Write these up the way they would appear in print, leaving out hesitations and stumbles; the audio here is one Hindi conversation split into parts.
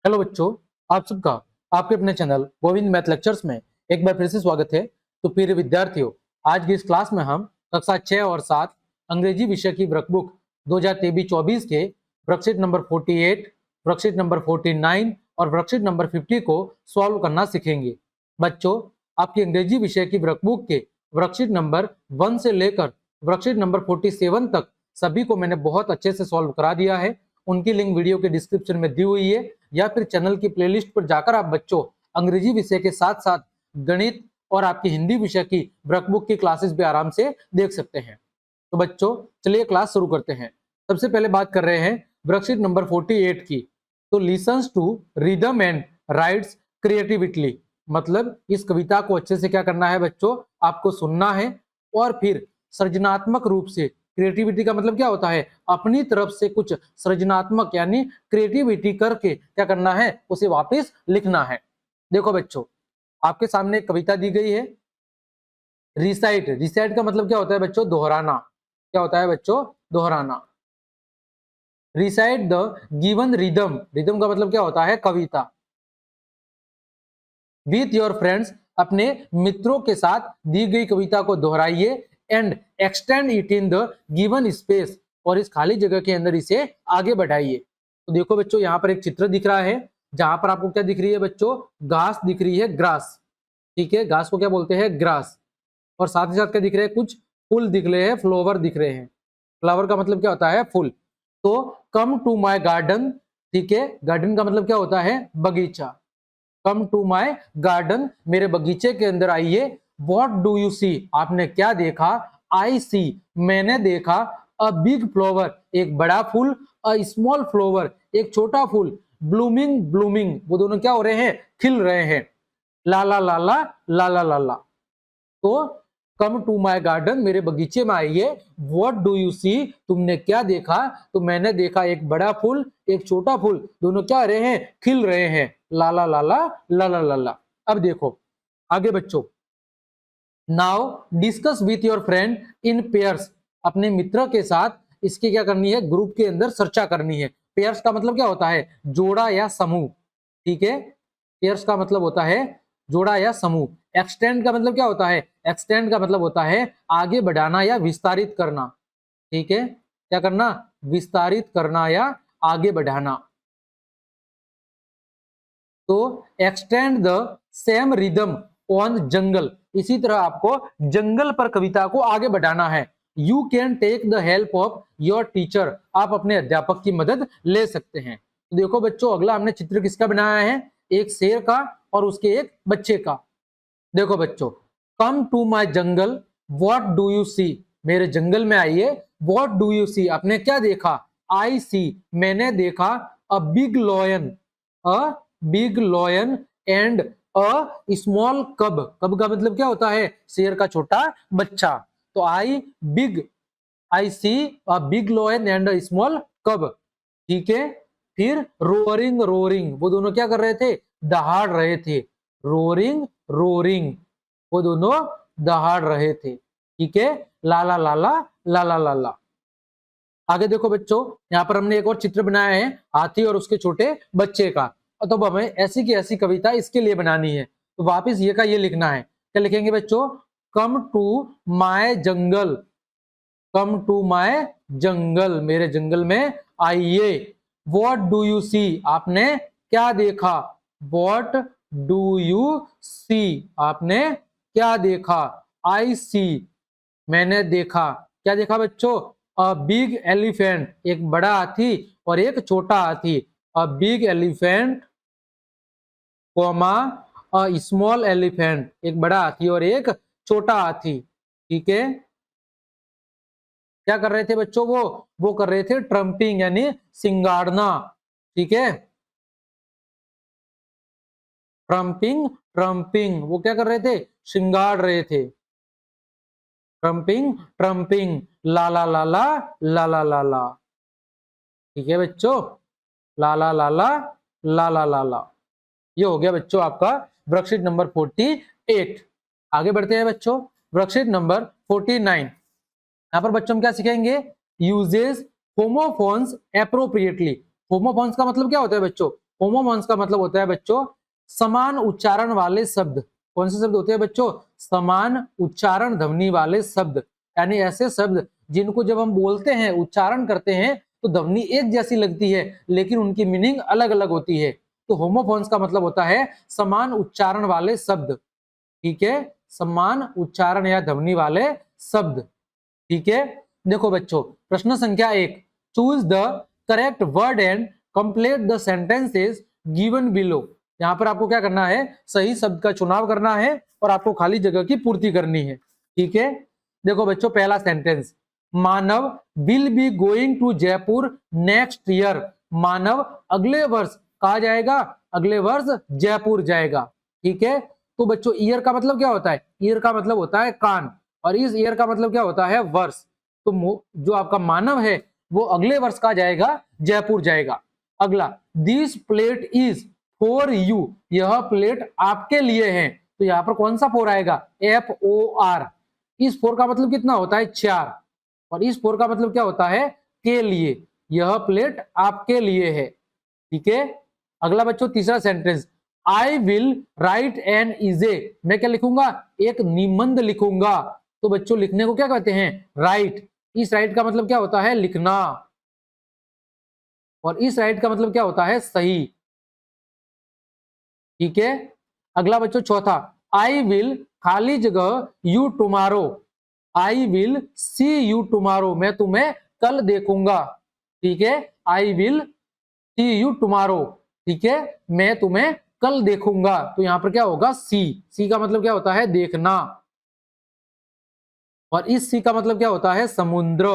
हेलो बच्चों, आप सबका आपके अपने चैनल गोविंद मैथ लेक्चर्स में एक बार फिर से स्वागत है। तो प्रिय विद्यार्थियों, आज की इस क्लास में हम कक्षा 6 और 7 अंग्रेजी विषय की वर्कबुक 2023-24 के वर्कशीट नंबर 48, वर्कशीट नंबर 49 और वर्कशीट नंबर 50 को सॉल्व करना सीखेंगे। बच्चों, आपकी अंग्रेजी विषय की वर्कबुक के वर्कशीट नंबर 1 से लेकर वर्कशीट नंबर 47 तक सभी को मैंने बहुत अच्छे से सॉल्व करा दिया है। उनकी लिंक वीडियो के डिस्क्रिप्शन में दी हुई है, या फिर चैनल की प्लेलिस्ट पर जाकर आप बच्चों अंग्रेजी विषय के साथ साथ गणित और आपकी हिंदी विषय की वर्कबुक की क्लासेस भी आराम से देख सकते हैं। तो बच्चों, चलिए क्लास शुरू करते हैं। सबसे पहले बात कर रहे हैं वर्कशीट नंबर 48 की। तो listens to rhythm and writes creatively, मतलब इस कविता को अच्छे से क्या करना है बच्चों, आपको सुनना है और फिर सृजनात्मक रूप से, क्रिएटिविटी का मतलब क्या होता है, अपनी तरफ से कुछ सृजनात्मक यानी क्रिएटिविटी करके क्या करना है, उसे वापस लिखना है। देखो बच्चों, आपके सामने एक कविता दी गई है, रिसाइट। रिसाइट का मतलब क्या होता है बच्चों, दोहराना। क्या होता है बच्चों, दोहराना। Recite the given rhythm, rhythm का मतलब क्या होता है, कविता। विथ योर फ्रेंड्स, अपने मित्रों के साथ दी गई कविता को दोहराइए and extend it in the given space, और इस खाली जगह के अंदर इसे आगे बढ़ाइए। तो देखो बच्चों, यहाँ पर एक चित्र दिख रहा है, जहां पर आपको क्या दिख रही है बच्चों, घास दिख रही है, ग्रास। ठीक है, घास को क्या बोलते हैं, ग्रास। और साथ ही साथ क्या दिख रहे हैं, कुछ फूल दिख रहे हैं, फ्लावर दिख रहे हैं। फ्लावर का मतलब क्या होता है, फूल। तो कम टू माई गार्डन, ठीक है, गार्डन का मतलब क्या होता है, बगीचा। कम टू माई गार्डन, मेरे बगीचे के अंदर आइए। वॉट डू यू सी, आपने क्या देखा। आई सी, मैंने देखा। अ बिग फ्लावर, एक बड़ा फूल। अ स्मॉल फ्लावर, एक छोटा फूल। ब्लूमिंग, ब्लूमिंग, वो दोनों क्या हो रहे हैं, खिल रहे हैं। लाला लाला, लाला लाला। तो कम टू माई गार्डन, मेरे बगीचे में आइए। वॉट डू यू सी, तुमने क्या देखा। तो मैंने देखा एक बड़ा फूल, एक छोटा फूल, दोनों क्या रहे हैं, खिल रहे हैं। लाला लाला, लाला लाला। अब देखो आगे बच्चों, now discuss with your friend in pairs, अपने मित्र के साथ इसकी क्या करनी है, ग्रुप के अंदर चर्चा करनी है। पेयर्स का मतलब क्या होता है, जोड़ा या समूह। ठीक है, पेयर्स का मतलब होता है जोड़ा या समूह। एक्सटेंड का मतलब क्या होता है, एक्सटेंड का मतलब होता है आगे बढ़ाना या विस्तारित करना। ठीक है, क्या करना, विस्तारित करना या आगे बढ़ाना। तो extend the same rhythm on jungle, इसी तरह आपको जंगल पर कविता को आगे बढ़ाना है। You can take the help of your teacher, आप अपने अध्यापक की मदद ले सकते हैं। तो देखो बच्चों, अगला हमने चित्र किसका बनाया है, एक शेर का और उसके एक बच्चे का। देखो बच्चों, come to my jungle, what do you see, मेरे जंगल में आइए। वॉट डू यू सी, आपने क्या देखा। आई सी, मैंने देखा। अ big lion, a big lion and a small कब, कब का मतलब क्या होता है, शेर का छोटा बच्चा। तो I see a big lion and a small cub. ठीक है, फिर रोअरिंग रोअरिंग, वो दोनों क्या कर रहे थे, दहाड़ रहे थे। रोअरिंग रोअरिंग, वो दोनों दहाड़ रहे थे। ठीक है, लाला लाला, लाला लाला। आगे देखो बच्चों, यहाँ पर हमने एक और चित्र बनाया है, हाथी और उसके छोटे बच्चे का। तो अब हमें ऐसी की ऐसी कविता इसके लिए बनानी है। तो वापिस ये का ये लिखना है। क्या लिखेंगे बच्चों, come to my jungle, come to my jungle, मेरे जंगल में आइए। वॉट डू यू सी, आपने क्या देखा। वॉट डू यू सी, आपने क्या देखा। आई सी, मैंने देखा। क्या देखा बच्चों, अ बिग एलिफेंट, एक बड़ा हाथी और एक छोटा हाथी। A big elephant comma a small elephant, एक बड़ा हाथी और एक छोटा हाथी। ठीक है, क्या कर रहे थे बच्चों, वो कर रहे थे ट्रम्पिंग यानी सिंगाड़ना। ठीक है, ट्रम्पिंग, ट्रम्पिंग, वो क्या कर रहे थे, सिंगाड़ रहे थे। ट्रम्पिंग, ट्रम्पिंग, लाला लाला, लाला लाला। ठीक है बच्चों, लाला लाला, लाला लाला। ये हो गया बच्चों आपका वर्कशीट नंबर 48। आगे बढ़ते हैं बच्चों, वर्कशीट नंबर 49। यहाँ पर बच्चों हम क्या सीखेंगे, यूजेस होमोफोन्स एप्रोप्रिएटली। होमोफोन्स का मतलब क्या होता है बच्चों, होमोफोन्स का मतलब होता है बच्चों समान उच्चारण वाले शब्द। कौन से शब्द होते हैं बच्चों? समान उच्चारण ध्वनि वाले शब्द, यानी ऐसे शब्द जिनको जब हम बोलते हैं, उच्चारण करते हैं तो ध्वनि एक जैसी लगती है लेकिन उनकी मीनिंग अलग अलग होती है। तो होमोफोन्स का मतलब होता है समान उच्चारण वाले शब्द। ठीक है, समान उच्चारण या ध्वनि वाले शब्द। ठीक है, देखो बच्चों प्रश्न संख्या 1, choose the correct word and complete the sentences given below. यहां पर आपको क्या करना है? सही शब्द का चुनाव करना है और आपको खाली जगह की पूर्ति करनी है। ठीक है, देखो बच्चों पहला sentence, Manav will be going to Jaipur next year. Manav अगले वर्ष कहा जाएगा? अगले वर्ष जयपुर जाएगा। ठीक है, तो बच्चों ईयर का मतलब क्या होता है? ईयर का मतलब होता है कान, और इस ईयर का मतलब क्या होता है? वर्ष। तो जो आपका मानव है वो अगले वर्ष का जाएगा, जयपुर जाएगा। अगला, this plate is for you. यह प्लेट आपके लिए है। तो यहां पर कौन सा फोर आएगा? FOR। इस फोर का मतलब कितना होता है? 4। और इस फोर का मतलब क्या होता है? के लिए। यह प्लेट आपके लिए है। ठीक है, अगला बच्चों तीसरा sentence, I will write an essay. मैं क्या लिखूंगा? एक निबंध लिखूंगा। तो बच्चों लिखने को क्या कहते हैं? राइट। इस राइट का मतलब क्या होता है? लिखना। और इस राइट का मतलब क्या होता है? सही। ठीक है, अगला बच्चों चौथा, आई विल खाली जगह you tomorrow. I will see you tomorrow. मैं तुम्हें कल देखूंगा। ठीक है, I will see you tomorrow. ठीक है, मैं तुम्हें कल देखूंगा। तो यहां पर क्या होगा? सी। सी का मतलब क्या होता है? देखना। और इस सी का मतलब क्या होता है? समुद्र।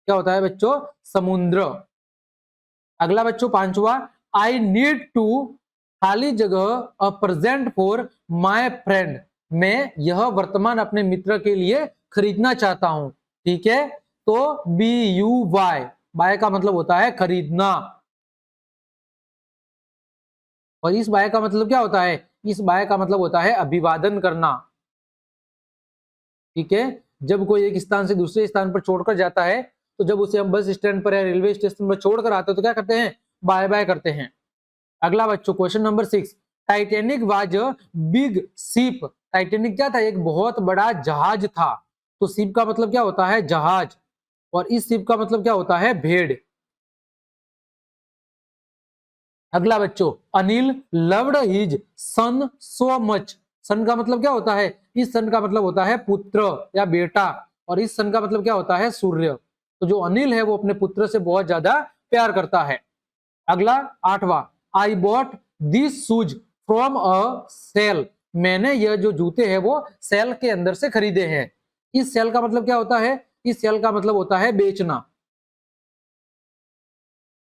क्या होता है बच्चों? समुद्र। अगला बच्चों पांचवा, आई नीड टू खाली जगह a present for my friend. मैं यह वर्तमान अपने मित्र के लिए खरीदना चाहता हूं। ठीक है, तो BUY, बाय का मतलब होता है खरीदना। और इस बाय का मतलब क्या होता है? इस बाय का मतलब होता है अभिवादन करना। ठीक है, जब कोई एक स्थान से दूसरे स्थान पर छोड़कर जाता है, तो जब उसे हम बस स्टैंड पर या रेलवे स्टेशन पर छोड़कर आते हैं तो क्या करते हैं? बाय बाय करते हैं। अगला बच्चों question number 6, Titanic was a big ship. Titanic क्या था? एक बहुत बड़ा जहाज था। तो शिप का मतलब क्या होता है? जहाज। और इस शिप का मतलब क्या होता है? भेड़। अगला बच्चों, Anil loved his son so much. Son का मतलब क्या होता है? इस सन का मतलब होता है पुत्र या बेटा। और इस सन का मतलब क्या होता है? सूर्य। तो जो अनिल है वो अपने पुत्र से बहुत ज्यादा प्यार करता है। अगला आठवां, I bought this shoes from a sale. मैंने यह जो जूते हैं वो सेल के अंदर से खरीदे हैं। इस सेल का मतलब क्या होता है? इस सेल का मतलब होता है बेचना।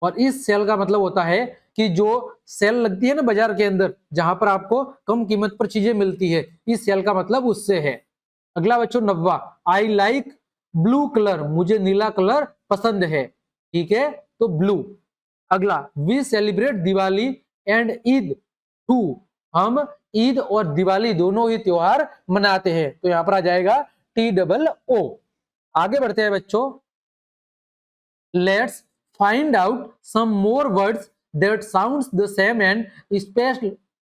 और इस सेल का मतलब होता है कि जो सेल लगती है ना बाजार के अंदर, जहां पर आपको कम कीमत पर चीजें मिलती है, इस सेल का मतलब उससे है। अगला बच्चों नब्बा, आई लाइक ब्लू कलर। मुझे नीला कलर पसंद है। ठीक है, तो ब्लू। अगला, we celebrate Diwali and Eid too. हम ईद और दिवाली दोनों ही त्योहार मनाते हैं। तो यहां पर आ जाएगा TOO। आगे बढ़ते हैं बच्चों, let's find out some more words that sounds the same and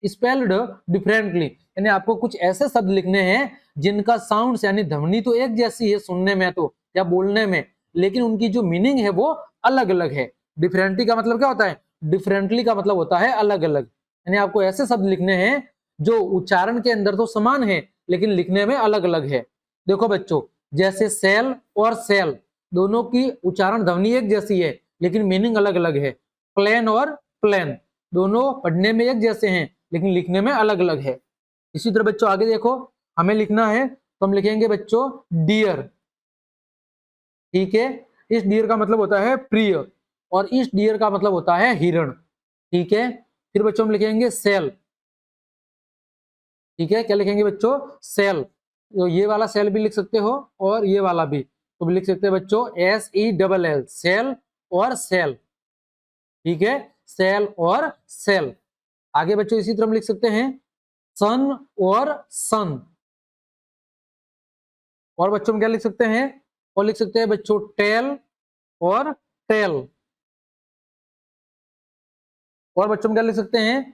spelled differently. यानी आपको कुछ ऐसे शब्द लिखने हैं जिनका साउंड्स यानी ध्वनि तो एक जैसी है सुनने में तो या बोलने में, लेकिन उनकी जो मीनिंग है वो अलग अलग है। डिफरेंटली का मतलब क्या होता है? डिफरेंटली का मतलब होता है अलग अलग। यानी आपको ऐसे शब्द लिखने हैं जो उच्चारण के अंदर तो समान है लेकिन लिखने में अलग अलग है। देखो बच्चों, जैसे सेल और सेल, दोनों की उच्चारण ध्वनि एक जैसी है लेकिन मीनिंग अलग अलग है। प्लेन और प्लेन, दोनों पढ़ने में एक जैसे हैं लेकिन लिखने में अलग अलग है। इसी तरह बच्चों आगे देखो, हमें लिखना है तो हम लिखेंगे बच्चों डियर। ठीक है, इस डियर का मतलब होता है प्रिय, और इस डियर का मतलब होता है हिरण। ठीक है, फिर बच्चों हम लिखेंगे सेल। ठीक है, क्या लिखेंगे बच्चों? सेल। तो ये वाला सेल भी लिख सकते हो और ये वाला भी, तो भी लिख सकते हैं बच्चों SELL, सेल और सेल। ठीक है, सेल और सेल। आगे बच्चों इसी तरह हम लिख सकते हैं सन और सन। और बच्चों हम क्या लिख सकते हैं? और लिख सकते हैं बच्चों टेल और टेल। और बच्चों में क्या लिख सकते हैं,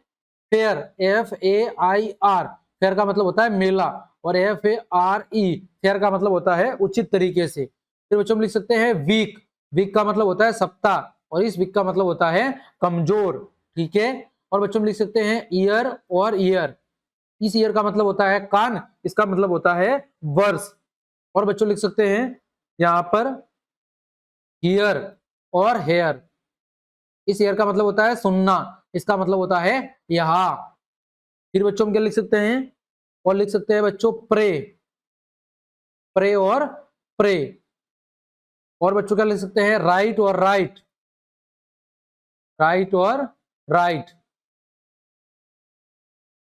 फेयर, FAIR, फेयर का मतलब होता है मेला, और FARE, फेयर का मतलब होता है उचित तरीके से। फिर बच्चों में लिख सकते हैं वीक, वीक का मतलब होता है सप्ताह, और इस वीक का मतलब होता है कमजोर, ठीक है। और बच्चों में लिख सकते हैं ईयर और ईयर, इस ईयर का मतलब होता है कान, इसका मतलब होता है वर्ष। और बच्चों लिख सकते हैं यहाँ पर ईयर और हेयर, इस ईयर का मतलब होता है सुनना, इसका मतलब होता है यहाँ। फिर बच्चों हम क्या लिख सकते हैं, और लिख सकते हैं बच्चों प्रे, प्रे और प्रे। और बच्चों क्या लिख सकते हैं, राइट और राइट, राइट और राइट,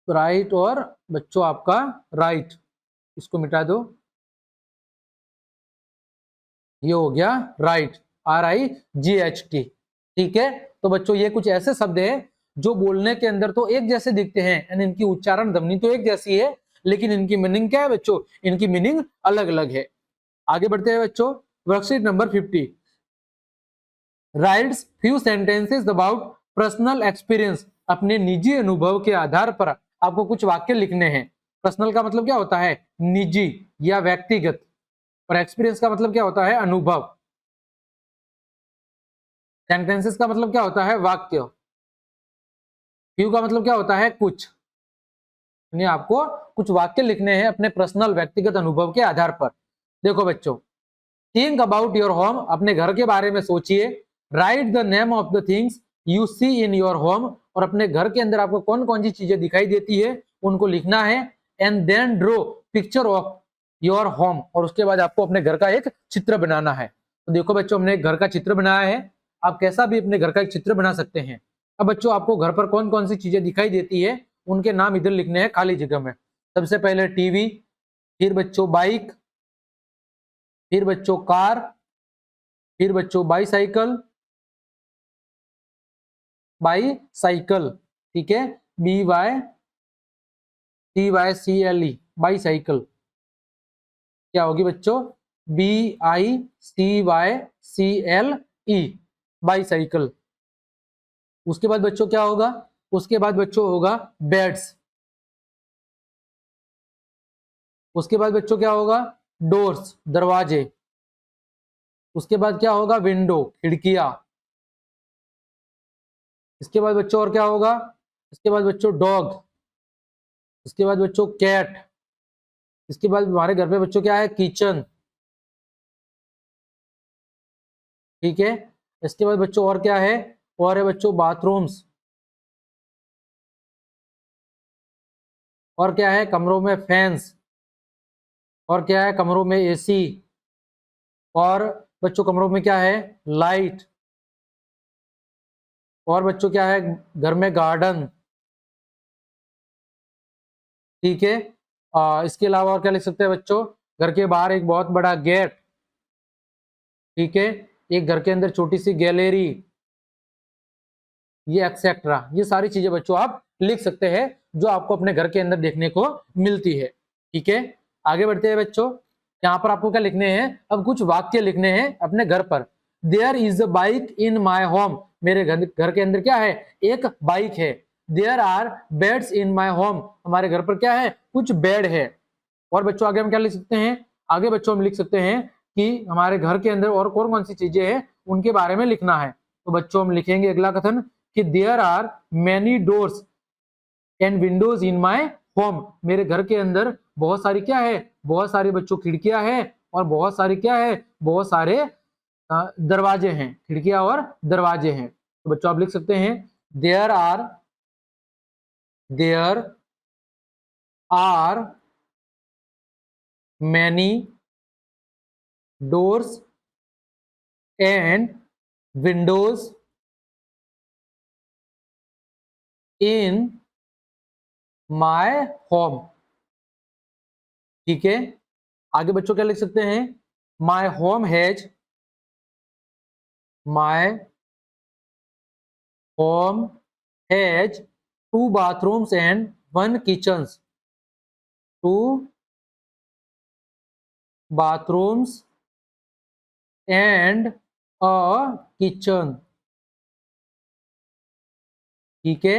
राइट और बच्चों आपका राइट, इसको मिटा दो, ये हो गया राइट, RIGHT, ठीक है। तो बच्चों ये कुछ ऐसे शब्द हैं जो बोलने के अंदर तो एक जैसे दिखते हैं, यानी इनकी उच्चारण ध्वनि तो एक जैसी है, लेकिन इनकी मीनिंग क्या है बच्चों, इनकी मीनिंग अलग अलग है। आगे बढ़ते हैं बच्चों, worksheet number 50, rights few sentences about personal experience, अपने निजी अनुभव के आधार पर आपको कुछ वाक्य लिखने हैं। पर्सनल का मतलब क्या होता है, निजी या व्यक्तिगत, और एक्सपीरियंस का मतलब क्या होता है, अनुभव। सेंटेंसेस का मतलब क्या होता है, वाक्य। फ्यू का मतलब क्या होता है, कुछ, यानी आपको कुछ वाक्य लिखने हैं अपने पर्सनल व्यक्तिगत अनुभव के आधार पर। देखो बच्चों, थिंक अबाउट योर होम, अपने घर के बारे में सोचिए। Write the name of the things you see in your home, और अपने घर के अंदर आपको कौन कौन सी चीजें दिखाई देती है उनको लिखना है। And then draw picture of your home, और उसके बाद आपको अपने घर का एक चित्र बनाना है। तो देखो बच्चों, हमने एक घर का चित्र बनाया है, आप कैसा भी अपने घर का एक चित्र बना सकते हैं। अब बच्चों आपको घर पर कौन कौन सी चीजें दिखाई देती है उनके नाम इधर लिखने हैं खाली जगह में। सबसे पहले टीवी, फिर बच्चों बाइक, फिर बच्चों कार, फिर बच्चों बाईसाइकिल, बाईसाइकिल, ठीक है, BYCYCLE, बाईसाइकिल। क्या होगी बच्चों, BICYCLE, बाईसाइकिल। उसके बाद बच्चों क्या होगा, उसके बाद बच्चों होगा बेड्स, उसके बाद बच्चों क्या होगा, डोर्स, दरवाजे। उसके बाद क्या होगा, विंडो, खिड़कियां। इसके बाद बच्चों और क्या होगा, इसके बाद बच्चों डॉग, इसके बाद बच्चों कैट, इसके बाद हमारे घर पे बच्चों क्या है, किचन, ठीक है। इसके बाद बच्चों और क्या है, और है बच्चों बाथरूम्स, और क्या है, कमरों में फैंस, और क्या है, कमरों में AC, और बच्चों कमरों में क्या है, लाइट, और बच्चों क्या है, घर में गार्डन, ठीक है। इसके अलावा और क्या लिख सकते हैं बच्चों, घर के बाहर एक बहुत बड़ा गेट, ठीक है, एक घर के अंदर छोटी सी गैलरी, ये एक्सेट्रा, ये सारी चीजें बच्चों आप लिख सकते हैं जो आपको अपने घर के अंदर देखने को मिलती है, ठीक है। आगे बढ़ते हैं बच्चों, यहाँ पर आपको क्या लिखने हैं, अब कुछ वाक्य लिखने हैं अपने घर पर। There is a bike in my home, मेरे घर के अंदर क्या है, एक बाइक है। There are beds in my home, हमारे घर पर क्या है, कुछ बेड है। और बच्चों आगे हम क्या लिख सकते हैं, आगे बच्चों हम लिख सकते हैं कि हमारे घर के अंदर और कौन कौन सी चीजें हैं उनके बारे में लिखना है। तो बच्चों हम लिखेंगे अगला कथन कि there are many doors and windows in my home, मेरे घर के अंदर बहुत सारी क्या है, बहुत सारी बच्चों खिड़कियां हैं, और बहुत सारी क्या है, बहुत सारे दरवाजे हैं, खिड़कियां और दरवाजे हैं। तो बच्चों आप लिख सकते हैं there are many doors and windows in my home, ठीक है। आगे बच्चों क्या लिख सकते हैं, my home has, my home has 2 bathrooms and 1 kitchen, 2 bathrooms and a kitchen, ठीक है।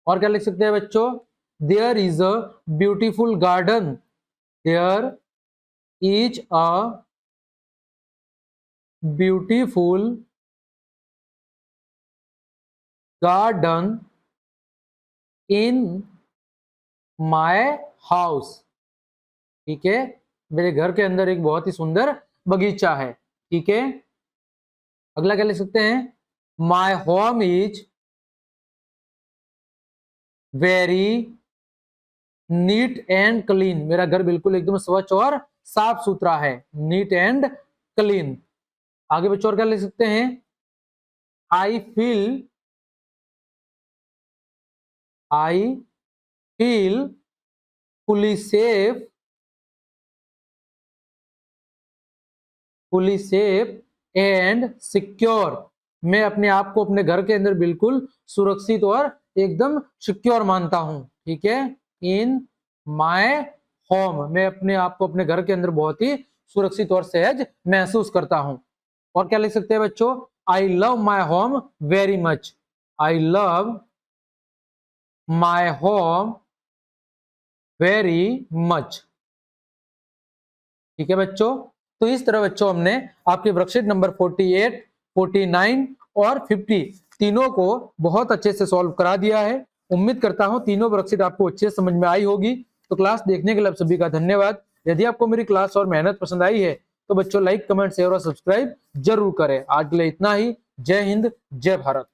और क्या लिख सकते हैं बच्चों, there is a beautiful garden, there is a beautiful garden in my house. ठीक है, मेरे घर के अंदर एक बहुत ही सुंदर बगीचा है। ठीक है, अगला क्या लिख सकते हैं, my home is very neat and clean, मेरा घर बिल्कुल एकदम स्वच्छ और साफ सुथरा है, नीट एंड क्लीन। आगे बच्चों और क्या लिख सकते हैं, I feel fully safe, fully safe and secure, मैं अपने आप को अपने घर के अंदर बिल्कुल सुरक्षित और एकदम सिक्योर मानता हूं। ठीक है, इन माय होम, मैं अपने आप को अपने घर के अंदर बहुत ही सुरक्षित और सहज महसूस करता हूं। और क्या लिख सकते हैं बच्चों, I love my home very much, I love my home very much. ठीक है बच्चों, तो इस तरह बच्चों हमने आपके वर्कशीट नंबर 48, 49 और 50 तीनों को बहुत अच्छे से सॉल्व करा दिया है। उम्मीद करता हूं तीनों वर्कशीट आपको अच्छे से समझ में आई होगी। तो क्लास देखने के लिए आप सभी का धन्यवाद। यदि आपको मेरी क्लास और मेहनत पसंद आई है तो बच्चों लाइक, कमेंट, शेयर और सब्सक्राइब जरूर करें। आज के लिए इतना ही। जय हिंद, जय भारत।